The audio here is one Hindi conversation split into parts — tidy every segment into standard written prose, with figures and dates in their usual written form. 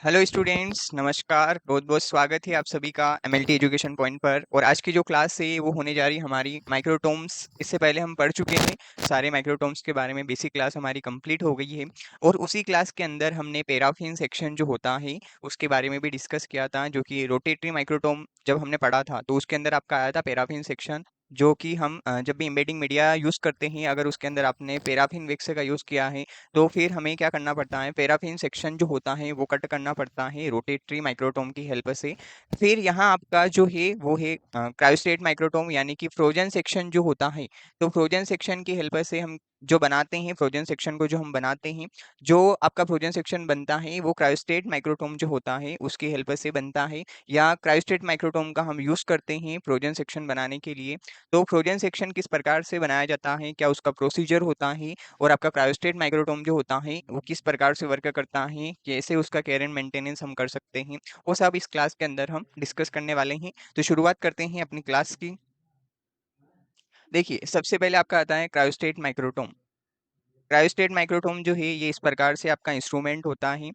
हेलो स्टूडेंट्स, नमस्कार। बहुत बहुत स्वागत है आप सभी का एमएलटी एजुकेशन पॉइंट पर। और आज की जो क्लास है वो होने जा रही है हमारी माइक्रोटोम्स। इससे पहले हम पढ़ चुके हैं सारे माइक्रोटोम्स के बारे में। बेसिक क्लास हमारी कंप्लीट हो गई है और उसी क्लास के अंदर हमने पैराफिन सेक्शन जो होता है उसके बारे में भी डिस्कस किया था, जो कि रोटेटरी माइक्रोटोम जब हमने पढ़ा था तो उसके अंदर आपका आया था पैराफिन सेक्शन। जो कि हम जब भी एम्बेडिंग मीडिया यूज़ करते हैं, अगर उसके अंदर आपने पैराफिन वैक्स का यूज़ किया है तो फिर हमें क्या करना पड़ता है, पैराफिन सेक्शन जो होता है वो कट करना पड़ता है रोटेटरी माइक्रोटोम की हेल्प से। फिर यहाँ आपका जो है वो है क्रायोस्टेट माइक्रोटोम, यानी कि फ्रोजन सेक्शन जो होता है। तो फ्रोजन सेक्शन की हेल्प से हम जो बनाते हैं, फ्रोजन सेक्शन को जो हम बनाते हैं, जो आपका फ्रोजन सेक्शन बनता है वो क्रायोस्टेट माइक्रोटोम जो होता है उसकी हेल्प से बनता है, या क्रायोस्टेट माइक्रोटोम का हम यूज़ करते हैं फ्रोजन सेक्शन बनाने के लिए। तो फ्रोजन सेक्शन किस प्रकार से बनाया जाता है, क्या उसका प्रोसीजर होता है, और आपका क्रायोस्टेट माइक्रोटोम जो होता है वो किस प्रकार से वर्क करता है, कैसे उसका केयर एंड मेंटेनेंस हम कर सकते हैं, वो सब इस क्लास के अंदर हम डिस्कस करने वाले हैं। तो शुरुआत करते हैं अपनी क्लास की। देखिए, सबसे पहले आपका आता है क्रायोस्टेट माइक्रोटोम। क्रायोस्टेट माइक्रोटोम जो है ये इस प्रकार से आपका इंस्ट्रूमेंट होता है,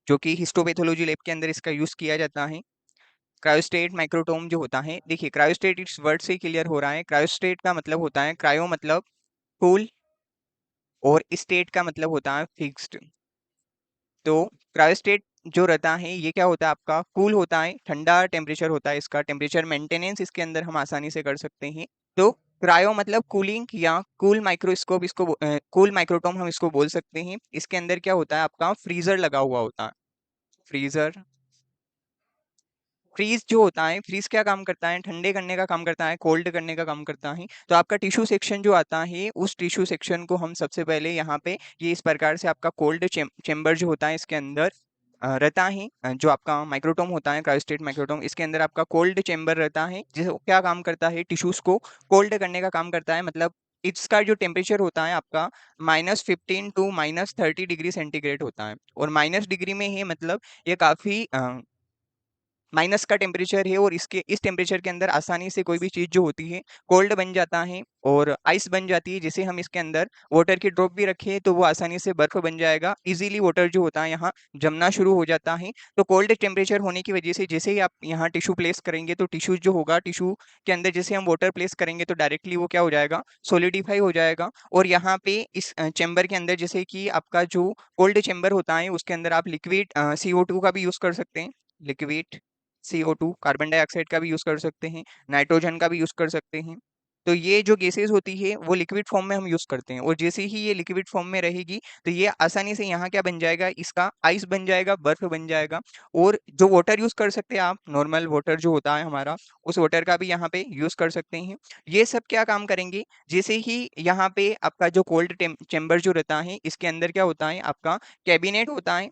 जो कि हिस्टोपैथोलॉजी लैब के अंदर इसका यूज किया जाता है। क्रायोस्टेट माइक्रोटोम जो होता है, देखिए क्रायोस्टेट इस वर्ड से क्लियर हो रहा है। क्रायोस्टेट का मतलब होता है, क्रायो मतलब कूल, और स्टेट का मतलब होता है फिक्स्ड। तो क्रायोस्टेट जो रहता है ये क्या होता है, आपका कूल होता है, ठंडा टेम्परेचर होता है। इसका टेम्परेचर मेंटेनेंस इसके अंदर हम आसानी से कर सकते हैं। तो क्रायो मतलब कूलिंग या कूल माइक्रोस्कोप, इसको कूल माइक्रोटोम हम इसको बोल सकते हैं। इसके अंदर क्या होता है, आपका फ्रीजर लगा हुआ होता है। फ्रीजर, फ्रीज जो होता है, फ्रीज क्या काम करता है, ठंडे करने का काम करता है, कोल्ड करने का काम करता है। तो आपका टिश्यू सेक्शन जो आता है उस टिश्यू सेक्शन को हम सबसे पहले यहाँ पे ये इस प्रकार से आपका कोल्ड चेम्बर जो होता है इसके अंदर रहता है। जो आपका माइक्रोटोम होता है क्रायोस्टेट माइक्रोटोम, इसके अंदर आपका कोल्ड चेम्बर रहता है, जिसको क्या काम करता है, टिश्यूज को कोल्ड करने का काम करता है। मतलब इसका जो टेम्परेचर होता है आपका -15 टू -30 डिग्री सेंटीग्रेड होता है। और माइनस डिग्री में है, मतलब ये काफी माइनस का टेम्परेचर है। और इसके इस टेम्परेचर के अंदर आसानी से कोई भी चीज़ जो होती है कोल्ड बन जाता है और आइस बन जाती है। जैसे हम इसके अंदर वाटर की ड्रॉप भी रखें तो वो आसानी से बर्फ बन जाएगा। इजीली वाटर जो होता है यहाँ जमना शुरू हो जाता है। तो कोल्ड टेम्परेचर होने की वजह से जैसे ही आप यहाँ टिश्यू प्लेस करेंगे तो टिश्यू जो होगा, टिश्यू के अंदर जैसे हम वाटर प्लेस करेंगे तो डायरेक्टली वो क्या हो जाएगा, सोलिडिफाई हो जाएगा। और यहाँ पे इस चेम्बर के अंदर, जैसे कि आपका जो कोल्ड चेम्बर होता है उसके अंदर आप लिक्विड CO2 का भी यूज़ कर सकते हैं। लिक्विड CO2, कार्बन डाइऑक्साइड का भी यूज़ कर सकते हैं, नाइट्रोजन का भी यूज़ कर सकते हैं। तो ये जो गैसेज़ होती है वो लिक्विड फॉर्म में हम यूज़ करते हैं, और जैसे ही ये लिक्विड फॉर्म में रहेगी तो ये आसानी से यहाँ क्या बन जाएगा, इसका आइस बन जाएगा, बर्फ बन जाएगा। और जो वाटर यूज़ कर सकते हैं आप, नॉर्मल वाटर जो होता है हमारा, उस वाटर का भी यहाँ पे यूज़ कर सकते हैं। ये सब क्या काम करेंगे, जैसे ही यहाँ पे आपका जो कोल्ड चेम्बर जो रहता है इसके अंदर क्या होता है, आपका कैबिनेट होता है,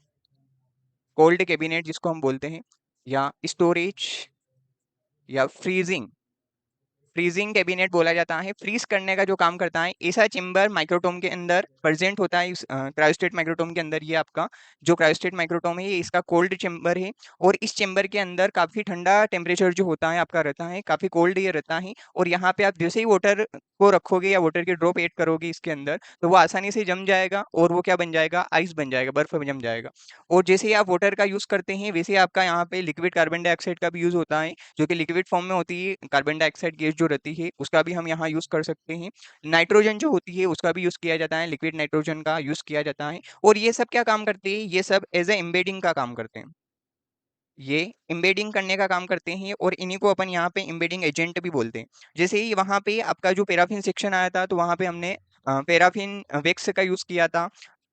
कोल्ड कैबिनेट जिसको हम बोलते हैं, या स्टोरेज, या फ्रीजिंग, फ्रीजिंग कैबिनेट बोला जाता है। फ्रीज करने का जो काम करता है, ऐसा चेम्बर माइक्रोटोम के अंदर प्रेजेंट होता है। इस क्रायोस्टेट माइक्रोटोम के अंदर ये आपका जो क्रायोस्टेट माइक्रोटोम है ये इसका कोल्ड चेम्बर है। और इस चेम्बर के अंदर काफी ठंडा टेम्परेचर जो होता है आपका रहता है, काफी कोल्ड ये रहता है। और यहाँ पे आप जैसे ही वाटर को रखोगे या वाटर की ड्रॉप ऐड करोगे इसके अंदर तो वो आसानी से जम जाएगा, और वो क्या बन जाएगा, आइस बन जाएगा, बर्फ जम जाएगा। और जैसे ही आप वाटर का यूज करते हैं वैसे ही आपका यहाँ पे लिक्विड कार्बन डाइऑक्साइड का भी यूज होता है, जो कि लिक्विड फॉर्म में होती है। कार्बन डाइऑक्साइड गैस जो रहती है उसका भी हम यहाँ यूज कर सकते हैं। नाइट्रोजन जो होती है उसका भी यूज किया जाता है, लिक्विड नाइट्रोजन का यूज किया जाता है। और ये सब क्या काम करते हैं, ये सब एज ए एम्बेडिंग का काम करते हैं। ये एम्बेडिंग करने का काम करते हैं, और इन्हीं को अपन यहाँ पे एम्बेडिंग एजेंट भी बोलते हैं। जैसे ही वहाँ पे आपका जो पैराफिन सेक्शन आया था तो वहाँ पे हमने पैराफिन वेक्स का यूज किया था,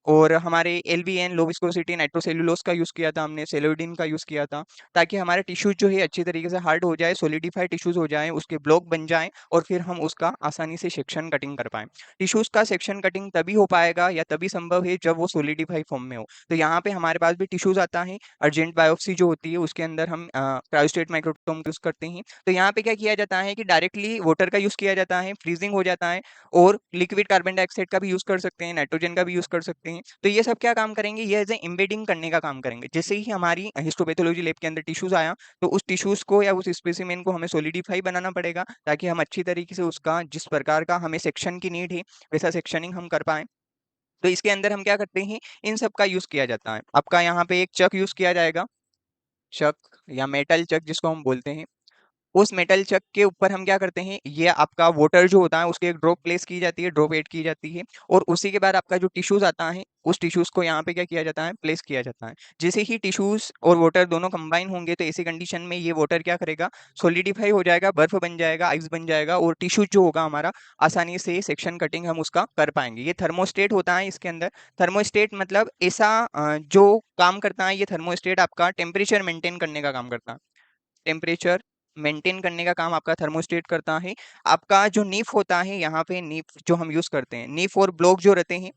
और हमारे LVN लो विस्कोसिटी नाइट्रोसेल्यूलोज का यूज किया था, हमने सेलोडिन का यूज किया था, ताकि हमारे टिश्यूज जो है अच्छी तरीके से हार्ड हो जाए, सोलिडिफाइड टिश्यूज हो जाए, उसके ब्लॉक बन जाएं, और फिर हम उसका आसानी से सेक्शन कटिंग कर पाएं। टिश्यूज का सेक्शन कटिंग तभी हो पाएगा या तभी संभव है जब वो सोलिडिफाई फॉर्म में हो। तो यहाँ पे हमारे पास भी टिश्यूज आता है। अर्जेंट बायोप्सी जो होती है उसके अंदर हम क्रायोस्टेट माइक्रोटोम यूज करते हैं। तो यहाँ पे क्या किया जाता है कि डायरेक्टली वाटर का यूज किया जाता है, फ्रीजिंग हो जाता है, और लिक्विड कार्बन डाइऑक्साइड का भी यूज कर सकते हैं, नाइट्रोजन का भी यूज कर सकते हैं। तो ये सब क्या काम करेंगे, ये एज ए एम्बेडिंग करने का काम करेंगे। जैसे ही हमारी हिस्टोपैथोलॉजी लैब के अंदर टिश्यूज आया तो उस टिश्यूज को या उस स्पेसिमेन को हमें सोलिडिफाई बनाना पड़ेगा, ताकि हम अच्छी तरीके से उसका जिस प्रकार का हमें सेक्शन की नीड है वैसा सेक्शनिंग हम कर पाए। तो इसके अंदर हम क्या करते हैं, इन सब का यूज किया जाता है। आपका यहाँ पे एक चक यूज किया जाएगा, चक या मेटल चक जिसको हम बोलते हैं। उस मेटल चक के ऊपर हम क्या करते हैं, ये आपका वाटर जो होता है उसकी एक ड्रॉप प्लेस की जाती है, ड्रॉप ऐड की जाती है, और उसी के बाद आपका जो टिश्यूज आता है उस टिश्यूज को यहाँ पे क्या किया जाता है, प्लेस किया जाता है। जैसे ही टिश्यूज और वाटर दोनों कंबाइन होंगे तो ऐसी कंडीशन में ये वाटर क्या करेगा, सोलिडिफाई हो जाएगा, बर्फ बन जाएगा, आइस बन जाएगा, और टिश्यू जो होगा हमारा आसानी से सेक्शन कटिंग हम उसका कर पाएंगे। ये थर्मोस्टेट होता है इसके अंदर। थर्मोस्टेट मतलब ऐसा जो काम करता है, ये थर्मोस्टेट आपका टेम्परेचर मेंटेन करने का काम करता है। टेम्परेचर मेंटेन करने का काम आपका थर्मोस्टेट करता है। आपका जो नीफ होता है, यहाँ पे नीफ जो हम यूज करते हैं, नीफ और ब्लॉक जो रहते हैं,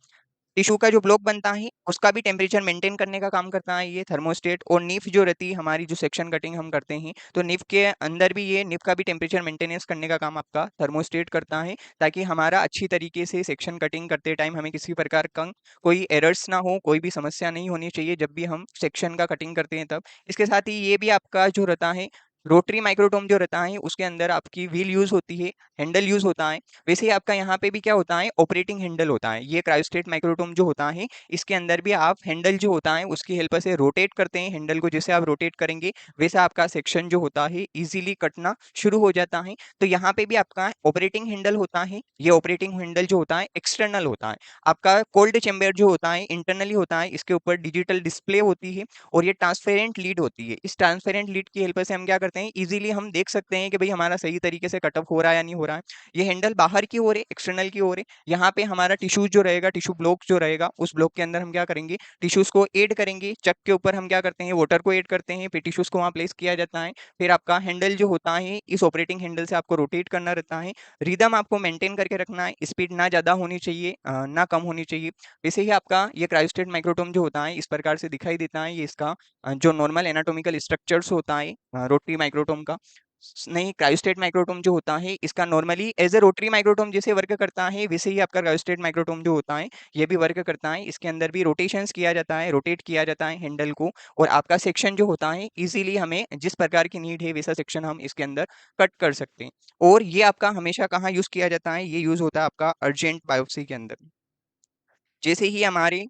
टिश्यू का जो ब्लॉक बनता है उसका भी टेम्परेचर मेंटेन करने का काम करता है ये थर्मोस्टेट। और नीफ जो रहती है हमारी, जो सेक्शन कटिंग हम करते हैं, तो नीफ के अंदर भी ये नीफ का भी टेम्परेचर मेंटेनेंस करने का काम आपका थर्मोस्टेट करता है, ताकि हमारा अच्छी तरीके से सेक्शन कटिंग करते टाइम हमें किसी प्रकार का कोई एरर्स ना हो, कोई भी समस्या नहीं होनी चाहिए जब भी हम सेक्शन का कटिंग करते हैं तब। इसके साथ ही ये भी आपका जो रहता है, रोटरी माइक्रोटोम जो रहता है उसके अंदर आपकी व्हील यूज होती है, हैंडल यूज होता है। वैसे ही आपका यहाँ पे भी क्या होता है, ऑपरेटिंग हैंडल होता है। ये क्रायोस्टेट माइक्रोटोम जो होता है इसके अंदर भी आप हैंडल जो होता है उसकी हेल्प से रोटेट करते हैं हैंडल को। जैसे आप रोटेट करेंगे वैसा आपका सेक्शन जो होता है इजीली कटना शुरू हो जाता है। तो यहाँ पे भी आपका ऑपरेटिंग हैंडल होता है। ये ऑपरेटिंग हैंडल जो होता है एक्सटर्नल होता है। आपका कोल्ड चेम्बर जो होता है इंटरनली होता है, इसके ऊपर डिजिटल डिस्प्ले होती है, और ये ट्रांसपेरेंट लीड होती है। इस ट्रांसपेरेंट लीड की हेल्प से हम क्या करते हैं, इजीली हम देख सकते हैं कि भाई हमारा सही तरीके से कटअप हो रहा है या नहीं हो रहा है। ये हैंडल बाहर की ओर है, एक्सटर्नल की ओर है। यहाँ पे हमारा टिश्यू जो रहेगा, टिश्यू ब्लॉक जो रहेगा, उस ब्लॉक के अंदर हम क्या करेंगे, टिश्यूज को ऐड करेंगे। चक के ऊपर हम क्या करते हैं, वाटर को ऐड करते हैं, फिर टिश्यूज को वहाँ प्लेस किया जाता है। फिर आपका हैंडल जो होता है, इस ऑपरेटिंग हैंडल से आपको रोटेट करना रहता है। रिदम आपको मेंटेन करके रखना है, स्पीड ना ज्यादा होनी चाहिए ना कम होनी चाहिए। वैसे ही आपका ये क्रायोस्टेट माइक्रोटोम जो होता है इस प्रकार से दिखाई देता है। ये इसका जो नॉर्मल एनाटॉमिकल स्ट्रक्चर्स होता है रोटरी माइक्रोटोम का। नहीं, क्रायोस्टेट माइक्रोटोम जो होता है इसका normally as a rotary microtome जैसे वर्क करता है, वैसे ही आपका क्रायोस्टेट माइक्रोटोम जो होता है ये भी वर्क करता है। इसके अंदर भी रोटेशंस किया जाता है, रोटेट किया जाता है हैंडल को, और आपका सेक्शन जो होता है इजीली हमें जिस प्रकार की नीड है वैसा सेक्शन हम इसके अंदर कट कर सकते हैं। और ये आपका हमेशा कहाँ यूज किया जाता है, ये यूज होता है आपका अर्जेंट बायोप्सी के अंदर। जैसे ही हमारे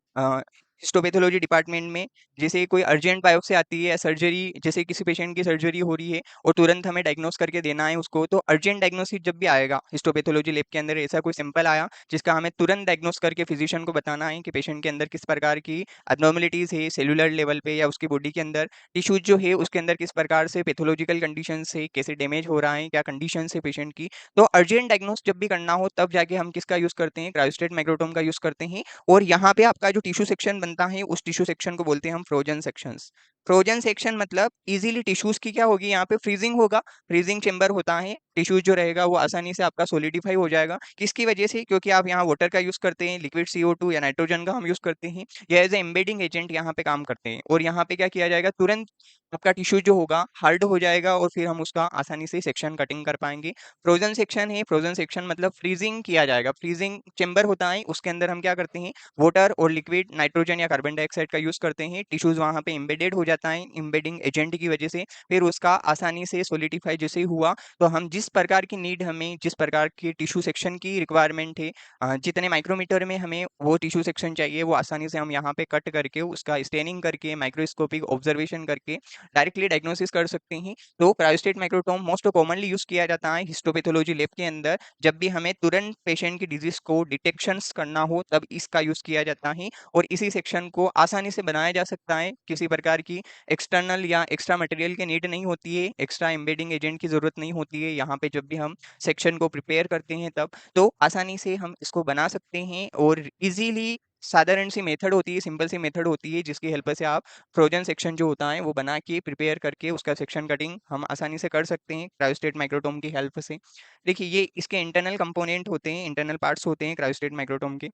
हिस्टोपैथोलॉजी डिपार्टमेंट में जैसे कोई अर्जेंट बायोप्सी आती है या सर्जरी, जैसे किसी पेशेंट की सर्जरी हो रही है और तुरंत हमें डायग्नोस करके देना है उसको, तो अर्जेंट डायग्नोसिस जब भी आएगा हिस्टोपैथोलॉजी लैब के अंदर, ऐसा कोई सिंपल आया जिसका हमें तुरंत डायग्नोस करके फिजिशियन को बताना है कि पेशेंट के अंदर किस प्रकार की abnormalities है सेलुलर लेवल पे या उसकी बॉडी के अंदर, टिश्यूज जो है उसके अंदर किस प्रकार से पैथोलॉजिकल कंडीशन से कैसे डैमेज हो रहा है, क्या कंडीशन है पेशेंट की। तो अर्जेंट डायग्नोस जब भी करना हो तब जाके हम किसका यूज करते हैं, क्रायोस्टेट माइक्रोटोम का यूज करते हैं। और यहाँ पे आपका जो टिश्यू सेक्शन बनता है उस टिश्यू सेक्शन को बोलते हैं हम फ्रोजन सेक्शंस। फ्रोजन सेक्शन मतलब इजीली टिश्यूज की क्या होगी, यहाँ पे फ्रीजिंग होगा, फ्रीजिंग चेंबर होता है, टिश्यूज जो रहेगा वो आसानी से आपका सोलिडिफाई हो जाएगा। किसकी वजह से, क्योंकि आप यहाँ वाटर का यूज करते हैं, लिक्विड CO2 या नाइट्रोजन का हम यूज करते हैं, या एज ए एम्बेडिंग एजेंट यहाँ पे काम करते हैं। और यहाँ पे क्या किया जाएगा, तुरंत आपका टिश्यू जो होगा हार्ड हो जाएगा और फिर हम उसका आसानी से सेक्शन कटिंग कर पाएंगे। फ्रोजन सेक्शन है, फ्रोजन सेक्शन मतलब फ्रीजिंग किया जाएगा, फ्रीजिंग चेंबर होता है, उसके अंदर हम क्या करते हैं, वाटर और लिक्विड नाइट्रोजन या कार्बन डाइऑक्साइड का यूज करते हैं। टिश्यूज वहां पे एम्बेडेड हो जाता है एम्बेडिंग एजेंट की वजह से, फिर उसका आसानी से सोलिडिफाई जैसे ही हुआ तो हम जिस प्रकार की नीड, हमें जिस प्रकार की टिश्यू सेक्शन की रिक्वायरमेंट है, जितने माइक्रोमीटर में हमें वो टिश्यू सेक्शन चाहिए, वो आसानी से हम यहाँ पे कट करके उसका स्टेनिंग करके माइक्रोस्कोपिक ऑब्जर्वेशन करके डायरेक्टली डायग्नोसिस कर सकते हैं। तो cryostat microtome most commonly use किया जाता है हिस्टोपैथोलॉजी लैब के अंदर। जब भी हमें तुरंत पेशेंट की डिजीज को डिटेक्शंस करना हो तब इसका यूज किया जाता है, और इसी सेक्शन को आसानी से बनाया जा सकता है। किसी प्रकार की एक्सटर्नल या एक्स्ट्रा मटेरियल की नीड नहीं होती है, एक्स्ट्रा एम्बेडिंग एजेंट की जरूरत नहीं होती है यहाँ पे जब भी हम सेक्शन को प्रिपेयर करते हैं तब। तो आसानी से हम इसको बना सकते हैं, और इजीली साधारण सी मेथड होती है, सिंपल सी मेथड होती है जिसकी हेल्प से आप फ्रोजन सेक्शन जो होता है वो बना के प्रिपेयर करके उसका सेक्शन कटिंग हम आसानी से कर सकते हैं क्रायोस्टेट माइक्रोटोम की हेल्प से। देखिए ये इसके इंटरनल कंपोनेंट होते हैं, इंटरनल पार्ट्स होते हैं क्रायोस्टेट माइक्रोटोम के।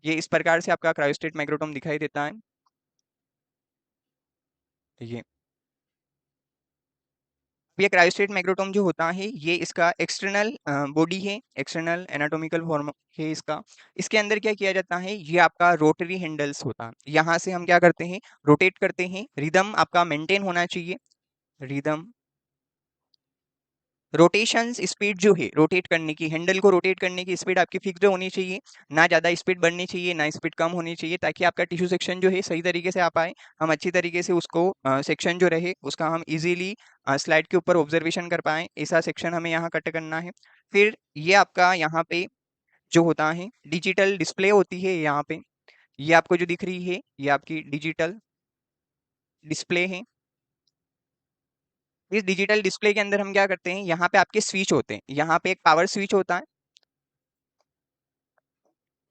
ये इस प्रकार से आपका क्रायोस्टेट माइक्रोटोम दिखाई देता है। ये ये क्रायोस्टेट माइक्रोटोम जो होता है ये इसका एक्सटर्नल बॉडी है, एक्सटर्नल एनाटॉमिकल फॉर्म है इसका। इसके अंदर क्या किया जाता है, ये आपका रोटरी हैंडल्स होता है, यहाँ से हम क्या करते हैं, रोटेट करते हैं। रिदम आपका मेंटेन होना चाहिए, रिदम रोटेशन स्पीड जो है, रोटेट करने की, हैंडल को रोटेट करने की स्पीड आपकी फिक्स्ड होनी चाहिए, ना ज़्यादा स्पीड बढ़नी चाहिए, ना स्पीड कम होनी चाहिए, ताकि आपका टिश्यू सेक्शन जो है सही तरीके से आ पाए, हम अच्छी तरीके से उसको सेक्शन जो रहे उसका हम इजीली स्लाइड के ऊपर ऑब्जर्वेशन कर पाएँ, ऐसा सेक्शन हमें यहाँ कट करना है। फिर ये आपका यहाँ पे जो होता है डिजिटल डिस्प्ले होती है यहाँ पे, ये आपको जो दिख रही है ये आपकी डिजिटल डिस्प्ले है। इस डिजिटल डिस्प्ले के अंदर हम क्या करते हैं, यहाँ पे आपके स्विच होते हैं, यहाँ पे एक पावर स्विच होता है।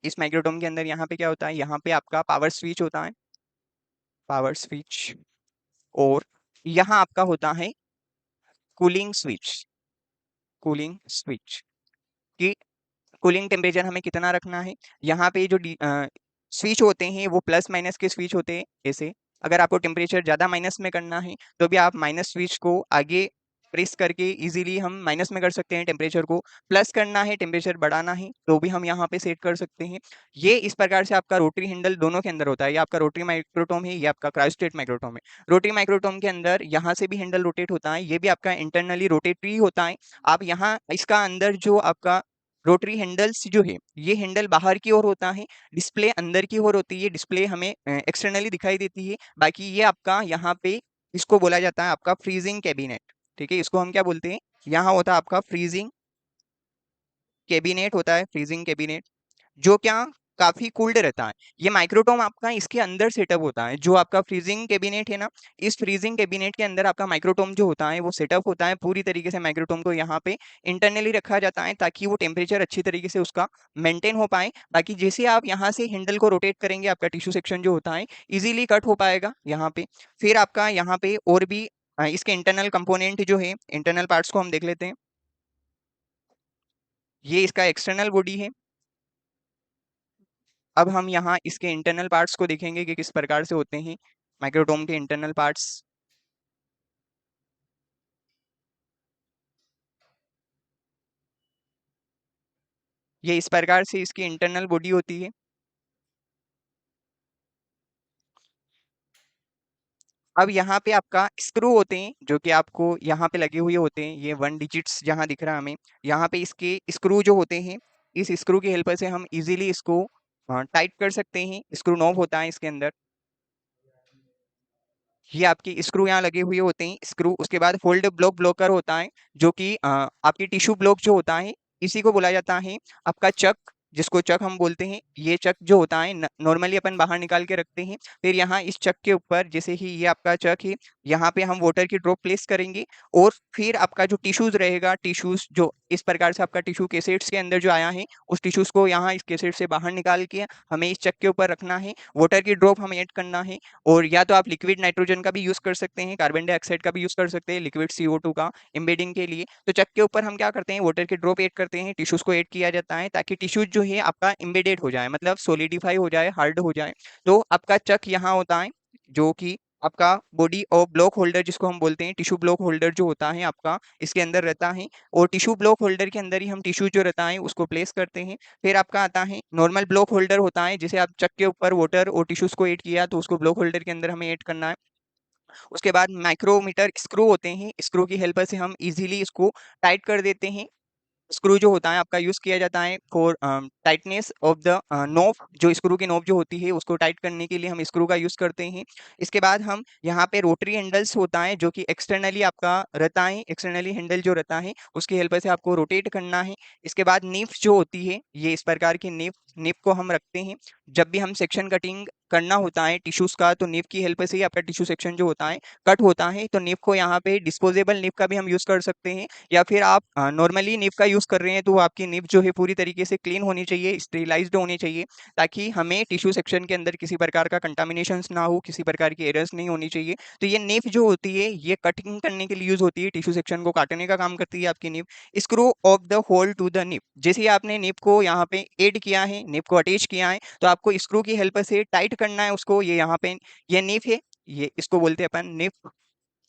इस माइक्रोटोम के अंदर यहाँ पे क्या होता है, यहाँ पे आपका पावर स्विच होता है, पावर स्विच। और यहाँ आपका होता है कूलिंग स्विच, कूलिंग स्विच की कूलिंग टेम्परेचर हमें कितना रखना है। यहाँ पे जो स्विच होते हैं वो प्लस माइनस के स्विच होते हैं ऐसे, अगर आपको टेम्परेचर ज़्यादा माइनस में करना है तो भी आप माइनस स्विच को आगे प्रेस करके इजीली हम माइनस में कर सकते हैं टेम्परेचर को, प्लस करना है टेम्परेचर बढ़ाना है तो भी हम यहाँ पे सेट कर सकते हैं। ये इस प्रकार से आपका रोटरी हैंडल दोनों के अंदर होता है, ये आपका रोटरी माइक्रोटोम है, ये आपका क्रायोस्टेट माइक्रोटोम है। रोटरी माइक्रोटोम के अंदर यहाँ से भी हैंडल रोटेट होता है, ये भी आपका इंटरनली रोटेटरी होता है। आप यहाँ इसका अंदर जो आपका रोटरी हैंडल्स जो है, ये हैंडल बाहर की ओर होता है, डिस्प्ले अंदर की ओर होती है, डिस्प्ले हमें एक्सटर्नली दिखाई देती है। बाकी ये आपका यहाँ पे इसको बोला जाता है आपका फ्रीजिंग कैबिनेट, ठीक है, इसको हम क्या बोलते हैं, यहाँ होता है आपका फ्रीजिंग कैबिनेट होता है, फ्रीजिंग कैबिनेट, जो क्या काफी कूल्ड रहता है। ये माइक्रोटोम आपका इसके अंदर सेटअप होता है, जो आपका फ्रीजिंग कैबिनेट है ना, इस फ्रीजिंग कैबिनेट के अंदर आपका माइक्रोटोम जो होता है वो सेटअप होता है, पूरी तरीके से माइक्रोटोम को यहाँ पे इंटरनली रखा जाता है ताकि वो टेम्परेचर अच्छी तरीके से उसका मेंटेन हो पाए। बाकी जैसे आप यहाँ से हैंडल को रोटेट करेंगे आपका टिश्यू सेक्शन जो होता है इजीली कट हो पाएगा यहाँ पे। फिर आपका यहाँ पे और भी इसके इंटरनल कंपोनेंट जो है, इंटरनल पार्ट्स को हम देख लेते हैं। ये इसका एक्सटर्नल बॉडी है। अब हम यहाँ इसके इंटरनल पार्ट्स को देखेंगे कि किस प्रकार से होते हैं माइक्रोटोम के इंटरनल पार्ट्स। ये इस प्रकार से इसकी इंटरनल बॉडी होती है। अब यहाँ पे आपका स्क्रू होते हैं जो कि आपको यहाँ पे लगे हुए होते हैं, ये 1 डिजिट्स जहाँ दिख रहा है हमें, यहाँ पे इसके स्क्रू जो होते हैं, इस स्क्रू की हेल्प से हम इजीली इसको टाइट कर सकते हैं। स्क्रू नॉब होता है इसके अंदर, ये आपकी स्क्रू यहाँ लगे हुए होते हैं स्क्रू। उसके बाद फोल्ड ब्लॉक ब्लॉकर होता है जो कि आपकी टिश्यू ब्लॉक जो होता है इसी को बोला जाता है आपका चक, जिसको चक हम बोलते हैं। ये चक जो होता है नॉर्मली अपन बाहर निकाल के रखते हैं, फिर यहाँ इस चक के ऊपर जैसे ही ये आपका चक है, यहाँ पे हम वाटर की ड्रॉप प्लेस करेंगे और फिर आपका जो टिश्यूज रहेगा, टिश्यूज जो इस प्रकार से आपका टिश्यू कैसेट्स के अंदर जो आया है उस टिश्यूज को यहाँ इस कैसेट से बाहर निकाल के हमें इस चक के ऊपर रखना है, वाटर की ड्रॉप हमें ऐड करना है। और या तो आप लिक्विड नाइट्रोजन का भी यूज कर सकते हैं, कार्बन डाइऑक्साइड का भी यूज कर सकते हैं लिक्विड CO2 का एम्बेडिंग के लिए। तो चक के ऊपर हम क्या करते हैं, वाटर की ड्रॉप ऐड करते हैं, टिश्यूज को ऐड किया जाता है ताकि टिश्यूज जो है आपका एम्बेडेड हो जाए, मतलब सोलिडिफाई हो जाए, हार्ड हो जाए। तो आपका चक यहाँ होता है जो कि आपका बॉडी और ब्लॉक होल्डर जिसको हम बोलते हैं, टिश्यू ब्लॉक होल्डर जो होता है आपका इसके अंदर रहता है। और टिश्यू ब्लॉक होल्डर के अंदर ही हम टिश्यू जो रहता है उसको प्लेस करते हैं। फिर आपका आता है नॉर्मल ब्लॉक होल्डर होता है, जैसे आप चक के ऊपर वाटर और टिश्यूज को ऐड किया तो उसको ब्लॉक होल्डर के अंदर हमें ऐड करना है। उसके बाद माइक्रोमीटर स्क्रू होते हैं, स्क्रू की हेल्प से हम इजीली इसको टाइट कर देते हैं। स्क्रू जो होता है आपका यूज किया जाता है for tightness of the knob, जो स्क्रू की नोब जो होती है उसको टाइट करने के लिए हम स्क्रू का यूज करते हैं। इसके बाद हम यहाँ पे रोटरी हैंडल्स होता है जो कि एक्सटर्नली आपका रहता है, एक्सटर्नली हैंडल जो रहता है उसकी हेल्प से आपको रोटेट करना है। इसके बाद निप जो होती है, ये इस प्रकार की निप, निप को हम रखते हैं जब भी हम सेक्शन कटिंग करना होता है टिश्यूज का, तो निप की हेल्प से ही आपका टिश्यू सेक्शन जो होता है कट होता है। तो निप को यहाँ पे डिस्पोजेबल निप का भी हम यूज कर सकते हैं, या फिर आप नॉर्मली निब का यूज कर रहे हैं तो आपकी निब जो है पूरी तरीके से क्लीन होनी चाहिए, स्टेरिलाइज्ड होनी चाहिए, ताकि हमें टिश्यू सेक्शन के अंदर किसी प्रकार का कंटामिनेशन ना हो, किसी प्रकार की एरर्स नहीं होनी चाहिए। तो ये निब जो होती है ये कटिंग करने के लिए यूज होती है, टिश्यू सेक्शन को काटने का काम करती है आपकी nib. Screw of the hole to the nib, जैसे ही आपने निब को यहाँ पे एड किया है, निब को अटैच किया है, तो आपको स्क्रू की हेल्प से टाइट करना है उसको। ये यहाँ पे ये निब है, ये इसको बोलते हैं अपन निब।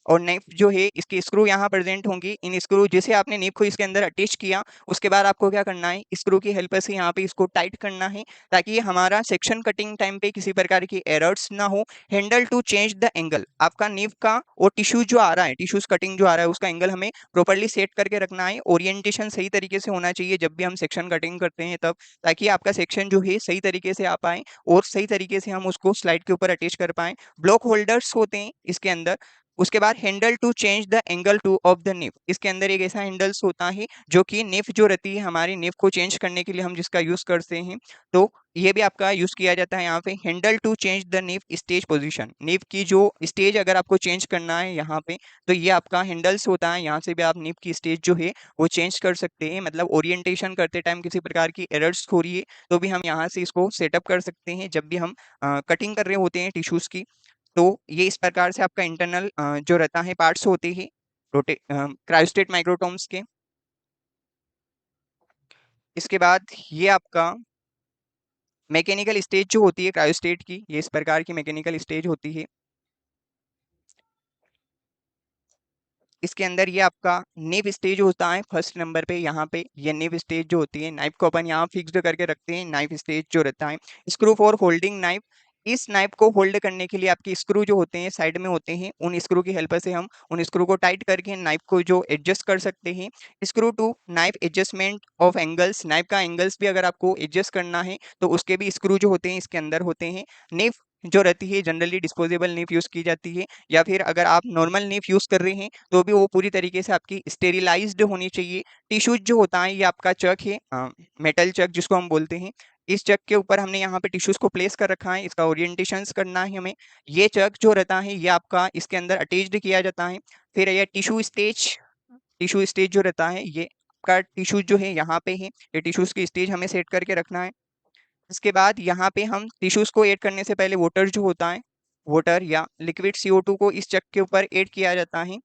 और नेप जो है इसके स्क्रू यहाँ प्रेजेंट होंगी। इन स्क्रू जैसे आपने नेप को इसके अंदर अटैच किया, उसके बाद आपको क्या करना है, स्क्रू की हेल्प से यहाँ पे इसको टाइट करना है, ताकि हमारा सेक्शन कटिंग टाइम पे किसी प्रकार की एरर्स ना हो। Handle to change the angle, आपका नेप का और टिश्यू जो आ रहा है, टिश्यूज कटिंग जो आ रहा है, उसका एंगल हमें प्रॉपर्ली सेट करके रखना है। ओरिएंटेशन सही तरीके से होना चाहिए जब भी हम सेक्शन कटिंग करते हैं तब, ताकि आपका सेक्शन जो है सही तरीके से आ पाए और सही तरीके से हम उसको स्लाइड के ऊपर अटैच कर पाए। ब्लॉक होल्डर्स होते हैं इसके अंदर। उसके बाद handle to change the angle to of the nib, इसके अंदर एक ऐसा हैंडल्स होता है जो कि निप जो रहती है हमारी निप को चेंज करने के लिए हम जिसका यूज करते हैं, तो ये भी आपका यूज किया जाता है यहाँ पे। Handle to change the nib stage position, nib की जो स्टेज अगर आपको चेंज करना है यहाँ पे, तो ये आपका हैंडल्स होता है। यहाँ से भी आप निप की स्टेज जो है वो चेंज कर सकते हैं, मतलब ओरिएंटेशन करते टाइम किसी प्रकार की एरर्स हो रही है तो भी हम यहाँ से इसको सेटअप कर सकते हैं जब भी हम कटिंग कर रहे होते हैं टिश्यूज की। तो ये इस प्रकार से आपका इंटरनल जो रहता है पार्ट्स होते हैं रोटे क्रायोस्टेट माइक्रोटोम्स के। इसके बाद ये आपका मैकेनिकल स्टेज जो होती है क्रायोस्टेट की, ये इस प्रकार की मैकेनिकल स्टेज होती है। इसके अंदर ये आपका नेव स्टेज होता है फर्स्ट नंबर पे, यहाँ पे ये नेव स्टेज जो होती है, नाइफ को अपन यहाँ फिक्स्ड करके रखते हैं, नाइफ स्टेज जो रहता है। स्क्रू फॉर होल्डिंग नाइफ, इस नाइफ को होल्ड करने के लिए आपके स्क्रू जो होते हैं साइड में होते हैं, उन स्क्रू की हेल्प से हम उन स्क्रू को टाइट करके नाइफ को जो एडजस्ट कर सकते हैं। Screw to knife adjustment of angles, knife का एंगल्स भी अगर आपको एडजस्ट करना है तो उसके भी स्क्रू जो होते हैं इसके अंदर होते हैं। नेफ जो रहती है जनरली डिस्पोजेबल नेफ यूज की जाती है, या फिर अगर आप नॉर्मल नेफ यूज कर रहे हैं तो भी वो पूरी तरीके से आपकी स्टेरिलाइज्ड होनी चाहिए। टिश्यूज जो होता है ये आपका चक है, मेटल चक जिसको हम बोलते हैं। इस चक के ऊपर हमने यहाँ पे टिश्यूज को प्लेस कर रखा है, इसका ओरिएंटेशन करना है हमें। ये चक जो रहता है ये आपका इसके अंदर अटैच्ड किया जाता है। फिर ये टिश्यू स्टेज जो रहता है ये आपका टिश्यू जो है यहाँ पे है, ये टिश्यूज की स्टेज हमें सेट करके रखना है। इसके बाद यहाँ पे हम टिश्यूज को ऐड करने से पहले वाटर जो होता है, वाटर या लिक्विड CO2 को इस चक के ऊपर ऐड किया जाता है।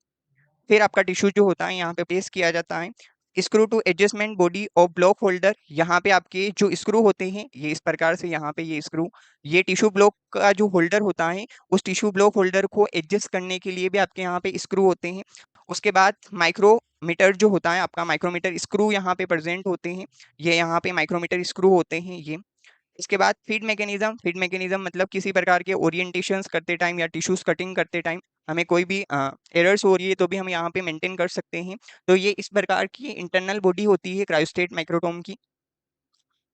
फिर आपका टिश्यू जो होता है यहाँ पे प्लेस किया जाता है। Screw to adjustment body of block holder, यहाँ पे आपके जो स्क्रू होते हैं ये इस प्रकार से, यहाँ पे ये स्क्रू, ये टिश्यू ब्लॉक का जो होल्डर होता है उस टिश्यू ब्लॉक होल्डर को एडजस्ट करने के लिए भी आपके यहाँ पे स्क्रू होते हैं। उसके बाद माइक्रोमीटर जो होता है आपका, माइक्रोमीटर स्क्रू यहाँ पे प्रेजेंट होते हैं, ये यहाँ पे माइक्रोमीटर स्क्रू होते हैं ये। इसके बाद फीड मैकेनिज्म मतलब किसी प्रकार के ओरिएंटेशंस करते टाइम या टिश्यूज कटिंग करते टाइम हमें कोई भी एरर्स हो रही है तो भी हम यहाँ पे मेंटेन कर सकते हैं। तो ये इस प्रकार की इंटरनल बॉडी होती है क्रायोस्टेट माइक्रोटोम की।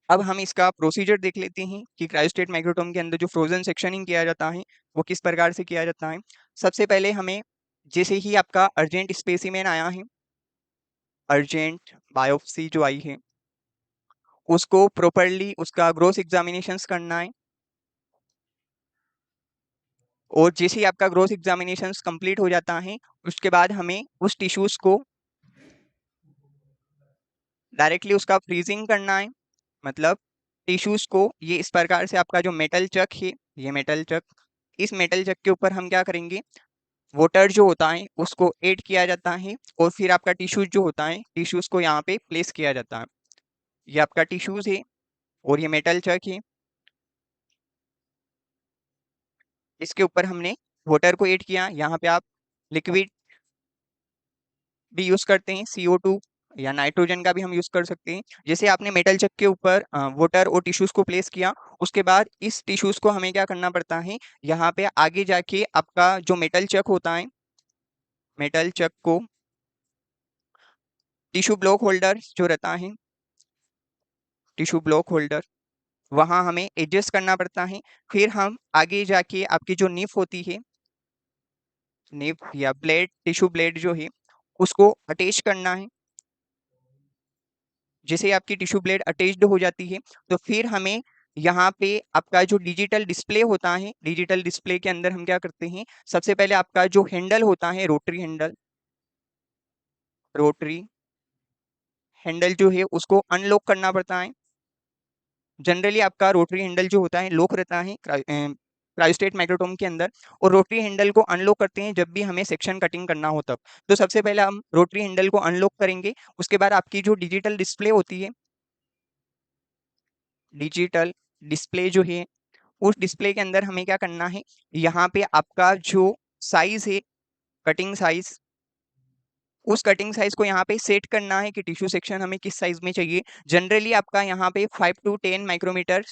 अब हम इसका प्रोसीजर देख लेते हैं कि क्रायोस्टेट माइक्रोटोम के अंदर जो फ्रोजन सेक्शनिंग किया जाता है वो किस प्रकार से किया जाता है। सबसे पहले हमें, जैसे ही आपका अर्जेंट स्पेसिमेन आया है, अर्जेंट बायोप्सी जो आई है, उसको प्रॉपरली उसका ग्रोस एग्जामिनेशंस करना है। और जैसे ही आपका ग्रोथ एग्जामिनेशन कंप्लीट हो जाता है उसके बाद हमें उस टिश्यूज को डायरेक्टली उसका फ्रीजिंग करना है। मतलब टिश्यूज को ये इस प्रकार से, आपका जो मेटल चक है, ये मेटल चक, इस मेटल चक के ऊपर हम क्या करेंगे, वाटर जो होता है उसको ऐड किया जाता है और फिर आपका टिश्यूज जो होता है टिश्यूज को यहाँ पे प्लेस किया जाता है। ये आपका टिश्यूज है और ये मेटल चक है, इसके ऊपर हमने वाटर को ऐड किया। यहाँ पे आप लिक्विड भी यूज करते हैं, CO2 या नाइट्रोजन का भी हम यूज कर सकते हैं। जैसे आपने मेटल चक के ऊपर वाटर और टिश्यूज को प्लेस किया, उसके बाद इस टिश्यूज को हमें क्या करना पड़ता है, यहाँ पे आगे जाके आपका जो मेटल चक होता है, मेटल चक को टिश्यू ब्लॉक होल्डर जो रहता है, टिश्यू ब्लॉक होल्डर वहां हमें एडजस्ट करना पड़ता है। फिर हम आगे जाके आपकी जो निफ होती है, निफ या ब्लेड, टिश्यू ब्लेड जो है उसको अटैच करना है। जैसे आपकी टिश्यू ब्लेड अटैच्ड हो जाती है तो फिर हमें यहाँ पे आपका जो डिजिटल डिस्प्ले होता है, डिजिटल डिस्प्ले के अंदर हम क्या करते हैं, सबसे पहले आपका जो हैंडल होता है, रोटरी हैंडल, रोटरी हैंडल जो है उसको अनलॉक करना पड़ता है। जनरली आपका रोटरी हैंडल जो होता है लॉक रहता है क्रायोस्टेट माइक्रोटोम के अंदर, और रोटरी हैंडल को अनलॉक करते हैं जब भी हमें सेक्शन कटिंग करना हो तब। तो सबसे पहले हम रोटरी हैंडल को अनलॉक करेंगे, उसके बाद आपकी जो डिजिटल डिस्प्ले होती है, डिजिटल डिस्प्ले जो है उस डिस्प्ले के अंदर हमें क्या करना है, यहाँ पे आपका जो साइज है कटिंग साइज, उस कटिंग साइज को यहाँ पे सेट करना है कि टिश्यू सेक्शन हमें किस साइज में चाहिए। जनरली आपका यहाँ पे 5 to 10 माइक्रोमीटर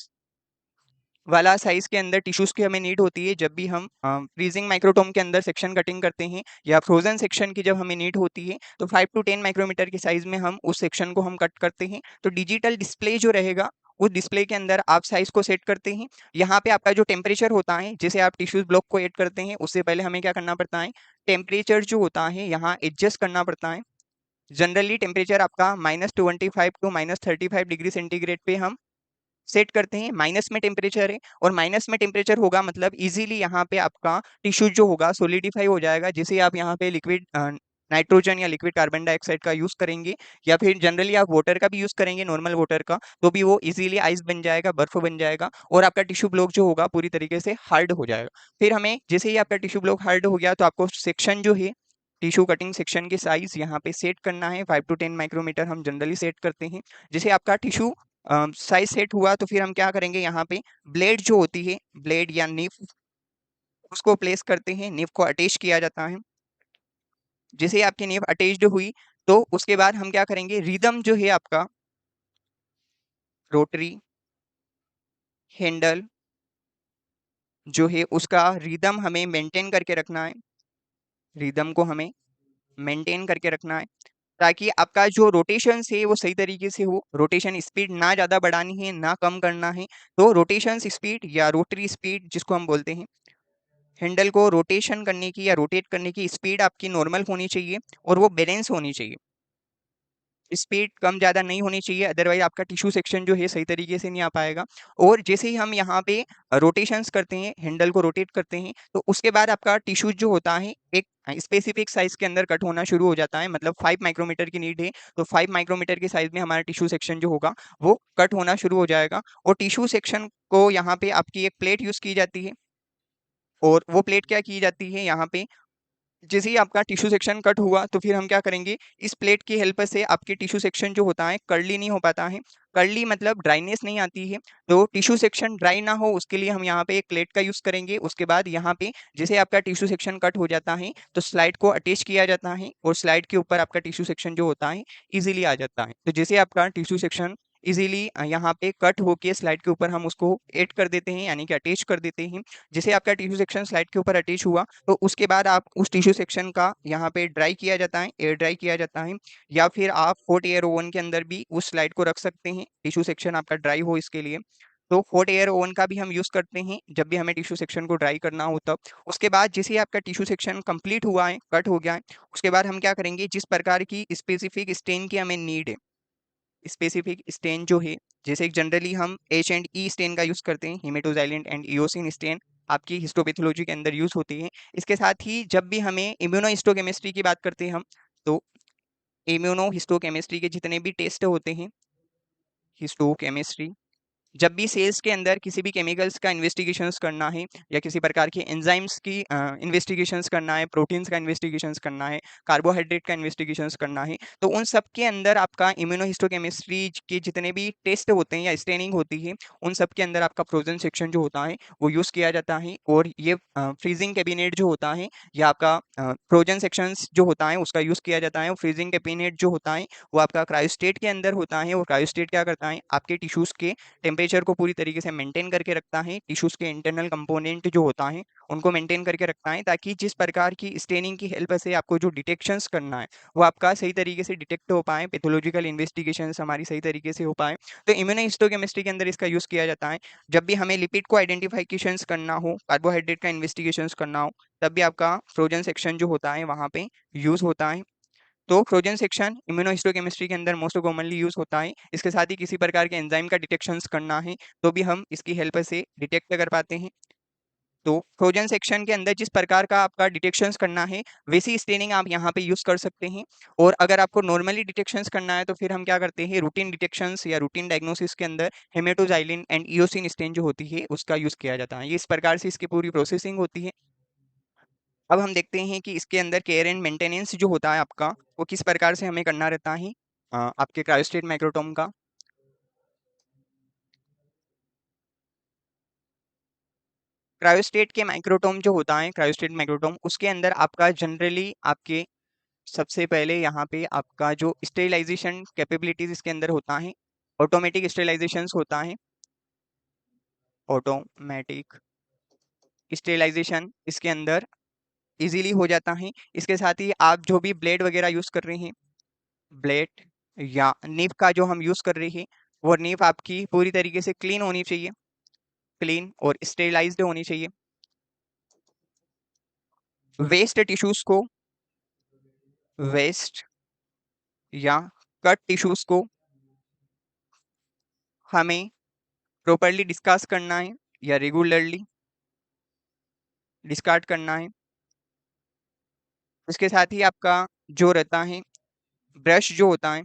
वाला साइज के अंदर टिश्यूज की हमें नीड होती है जब भी हम फ्रीजिंग माइक्रोटोम के अंदर सेक्शन कटिंग करते हैं, या फ्रोजन सेक्शन की जब हमें नीड होती है तो 5 to 10 माइक्रोमीटर के साइज में हम उस सेक्शन को हम कट करते हैं। तो डिजिटल डिस्प्ले जो रहेगा, उस डिस्प्ले के अंदर आप साइज को सेट करते हैं। यहाँ पे आपका जो टेम्परेचर होता है, जैसे आप टिश्यूज ब्लॉक को ऐड करते हैं उससे पहले हमें क्या करना पड़ता है, टेम्परेचर जो होता है यहाँ एडजस्ट करना पड़ता है। जनरली टेम्परेचर आपका -25 to -35 डिग्री सेंटीग्रेड पे हम सेट करते हैं। माइनस में टेम्परेचर है, और माइनस में टेम्परेचर होगा मतलब इजीली यहाँ पे आपका टिश्यू जो होगा सोलिडिफाई हो जाएगा। जैसे आप यहाँ पे लिक्विड नाइट्रोजन या लिक्विड कार्बन डाइऑक्साइड का यूज करेंगे, या फिर जनरली आप वाटर का भी यूज करेंगे, नॉर्मल वाटर का, तो भी वो इजीली आइस बन जाएगा, बर्फ बन जाएगा, और आपका टिश्यू ब्लॉक जो होगा पूरी तरीके से हार्ड हो जाएगा। फिर हमें जैसे ही आपका टिश्यू ब्लॉक हार्ड हो गया तो आपको सेक्शन जो है, टिश्यू कटिंग सेक्शन की साइज यहाँ पे सेट करना है। 5 to 10 माइक्रोमीटर हम जनरली सेट करते हैं। जैसे आपका टिश्यू साइज सेट हुआ तो फिर हम क्या करेंगे, यहाँ पे ब्लेड जो होती है, ब्लेड या निप, उसको प्लेस करते हैं, निप को अटैच किया जाता है। जैसे ही आपकी निप अटैच्ड हुई तो उसके बाद हम क्या करेंगे, रिदम जो है आपका रोटरी हैंडल जो है उसका रिदम हमें मेंटेन करके रखना है। रिदम को हमें मेंटेन करके रखना है ताकि आपका जो रोटेशन है वो सही तरीके से हो। रोटेशन स्पीड ना ज़्यादा बढ़ानी है ना कम करना है। तो रोटेशन स्पीड या रोटरी स्पीड जिसको हम बोलते हैं, हैंडल को रोटेशन करने की या रोटेट करने की स्पीड आपकी नॉर्मल होनी चाहिए, और वो बैलेंस होनी चाहिए। स्पीड कम ज़्यादा नहीं होनी चाहिए, अदरवाइज आपका टिश्यू सेक्शन जो है सही तरीके से नहीं आ पाएगा। और जैसे ही हम यहाँ पे रोटेशंस करते हैं, हैंडल को रोटेट करते हैं, तो उसके बाद आपका टिश्यू जो होता है एक स्पेसिफिक साइज के अंदर कट होना शुरू हो जाता है। मतलब 5 माइक्रोमीटर की नीड है तो 5 माइक्रोमीटर के साइज में हमारा टिश्यू सेक्शन जो होगा वो कट होना शुरू हो जाएगा। और टिश्यू सेक्शन को यहाँ पे आपकी एक प्लेट यूज की जाती है, और वो प्लेट क्या की जाती है यहाँ पे, जैसे ही आपका टिश्यू सेक्शन कट हुआ तो फिर हम क्या करेंगे, इस प्लेट की हेल्प से आपके टिश्यू सेक्शन जो होता है कर्ली नहीं हो पाता है। कर्ली मतलब ड्राइनेस नहीं आती है। तो टिश्यू सेक्शन ड्राई ना हो उसके लिए हम यहाँ पे एक प्लेट का यूज करेंगे। उसके बाद यहाँ पे जैसे आपका टिश्यू सेक्शन कट हो जाता है तो स्लाइड को अटैच किया जाता है, और स्लाइड के ऊपर आपका टिश्यू सेक्शन जो होता है इजीली आ जाता है। तो जैसे आपका टिश्यू सेक्शन इजीली यहाँ पे कट होके स्लाइड के ऊपर हम उसको ऐड कर देते हैं, यानी कि अटैच कर देते हैं। जैसे आपका टिश्यू सेक्शन स्लाइड के ऊपर अटैच हुआ तो उसके बाद आप उस टिश्यू सेक्शन का यहाँ पे ड्राई किया जाता है, एयर ड्राई किया जाता है, या फिर आप हॉट एयर ओवन के अंदर भी उस स्लाइड को रख सकते हैं, टिश्यू सेक्शन आपका ड्राई हो इसके लिए। तो हॉट एयर ओवन का भी हम यूज करते हैं जब भी हमें टिश्यू सेक्शन को ड्राई करना हो तब। उसके बाद जैसे ही आपका टिश्यू सेक्शन कंप्लीट हुआ है, कट हो गया है, उसके बाद हम क्या करेंगे, जिस प्रकार की स्पेसिफिक स्टेन की हमें नीड है, स्पेसिफिक स्टेन जो है, जैसे जनरली हम H&E स्टेन का यूज करते हैं, हेमेटोजाइलेंट एंड इयोसिन स्टेन आपकी हिस्टोपैथोलॉजी के अंदर यूज होती है। इसके साथ ही जब भी हमें इम्यूनोहिस्टोकेमिस्ट्री की बात करते हैं हम, तो इम्यूनोहिस्टोकेमिस्ट्री के जितने भी टेस्ट होते हैं, हिस्टोकेमिस्ट्री, जब भी सेल्स के अंदर किसी भी केमिकल्स का इन्वेस्टिगेशंस करना है, या किसी प्रकार के एंजाइम्स की इन्वेस्टिगेशंस करना है, प्रोटीन्स का इन्वेस्टिगेशंस करना है, कार्बोहाइड्रेट का इन्वेस्टिगेशंस करना है, तो उन सब के अंदर आपका इम्यूनोहिस्टोकेमिस्ट्री के जितने भी टेस्ट होते हैं या स्टेनिंग होती है, उन सब के अंदर आपका फ्रोजन सेक्शन जो होता है वो यूज़ किया जाता है। और ये फ्रीजिंग कैबिनेट जो होता है, या आपका फ्रोजन सेक्शंस जो होता है उसका यूज़ किया जाता है। फ्रीजिंग कैबिनेट जो होता है वो आपका क्रायोस्टेट के अंदर होता है, और क्रायोस्टेट क्या करता है, आपके टिश्यूज़ के टेम्परेचर को पूरी तरीके से मेंटेन करके रखता है। टिश्यूज के इंटरनल कंपोनेंट जो होता है उनको मेंटेन करके रखता है, ताकि जिस प्रकार की स्टेनिंग की हेल्प से आपको जो डिटेक्शंस करना है वो आपका सही तरीके से डिटेक्ट हो पाए, पैथोलॉजिकल इन्वेस्टिगेशंस हमारी सही तरीके से हो पाए। तो इम्यूनोहिस्टोकेमिस्ट्री के अंदर इसका यूज किया जाता है। जब भी हमें लिपिड को आइडेंटिफिकेशंस करना हो, कार्बोहाइड्रेट का इन्वेस्टिगेशंस करना हो, तब भी आपका फ्रोजन सेक्शन जो होता है वहाँ पे यूज होता है। तो फ्रोजन सेक्शन इम्यूनोहिस्टोकेमिस्ट्री के अंदर मोस्ट कॉमनली यूज होता है। इसके साथ ही किसी प्रकार के एंजाइम का डिटेक्शंस करना है तो भी हम इसकी हेल्प से डिटेक्ट कर पाते हैं। तो फ्रोजन सेक्शन के अंदर जिस प्रकार का आपका डिटेक्शंस करना है वैसी स्टेनिंग आप यहाँ पे यूज कर सकते हैं। और अगर आपको नॉर्मली डिटेक्शंस करना है तो फिर हम क्या करते हैं, रूटीन डिटेक्शंस या रूटीन डायग्नोसिस के अंदर हेमेटोजाइलिन एंड इयोसिन स्टेन जो होती है उसका यूज किया जाता है। ये इस प्रकार से इसकी पूरी प्रोसेसिंग होती है। अब हम देखते हैं कि इसके अंदर केयर एंड मेंटेनेंस जो होता है आपका, वो किस प्रकार से हमें करना रहता है आपके क्रायोस्टेट माइक्रोटोम का। क्रायोस्टेट के माइक्रोटोम जो होता है, क्रायोस्टेट माइक्रोटोम, उसके अंदर आपका जनरली आपके सबसे पहले यहाँ पे आपका जो स्टेरिलाइजेशन कैपेबिलिटीज इसके अंदर होता है, ऑटोमेटिक स्टेरिलाइजेशन होता है, ऑटोमेटिक स्टेरिलाइजेशन इसके अंदर इजीली हो जाता है। इसके साथ ही आप जो भी ब्लेड वगैरह यूज कर रहे हैं, ब्लेड या निब का जो हम यूज कर रहे हैं, वो निब आपकी पूरी तरीके से क्लीन होनी चाहिए, क्लीन और स्टेरिलाइज्ड होनी चाहिए। वेस्ट टिश्यूज को, वेस्ट या कट टिश्यूज को हमें प्रॉपरली डिस्कास करना है या रेगुलरली डिस्कार्ड करना है। उसके साथ ही आपका जो रहता है ब्रश जो होता है,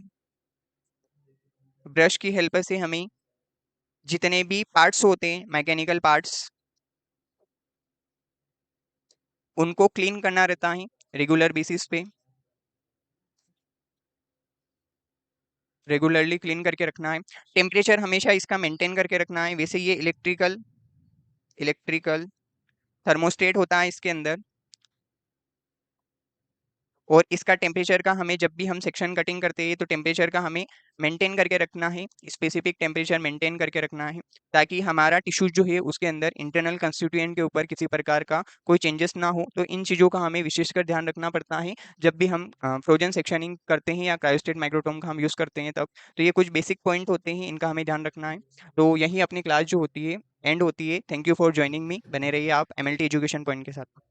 ब्रश की हेल्प से हमें जितने भी पार्ट्स होते हैं, मैकेनिकल पार्ट्स, उनको क्लीन करना रहता है रेगुलर बेसिस पे, रेगुलरली क्लीन करके रखना है। टेम्परेचर हमेशा इसका मेंटेन करके रखना है। वैसे ये इलेक्ट्रिकल इलेक्ट्रिकल थर्मोस्टेट होता है इसके अंदर, और इसका टेम्परेचर का हमें जब भी हम सेक्शन कटिंग करते हैं तो टेम्परेचर का हमें मेंटेन करके रखना है, स्पेसिफिक टेम्परेचर मेंटेन करके रखना है, ताकि हमारा टिश्यू जो है उसके अंदर इंटरनल कंस्टिट्यूएंट के ऊपर किसी प्रकार का कोई चेंजेस ना हो। तो इन चीज़ों का हमें विशेषकर ध्यान रखना पड़ता है जब भी हम फ्रोजन सेक्शनिंग करते हैं या क्रायोस्टेट माइक्रोटोम का हम यूज़ करते हैं तब। तो ये कुछ बेसिक पॉइंट होते हैं, इनका हमें ध्यान रखना है। तो यही अपनी क्लास जो होती है एंड होती है। Thank you for joining me. बने रहिए आप MLT एजुकेशन पॉइंट के साथ।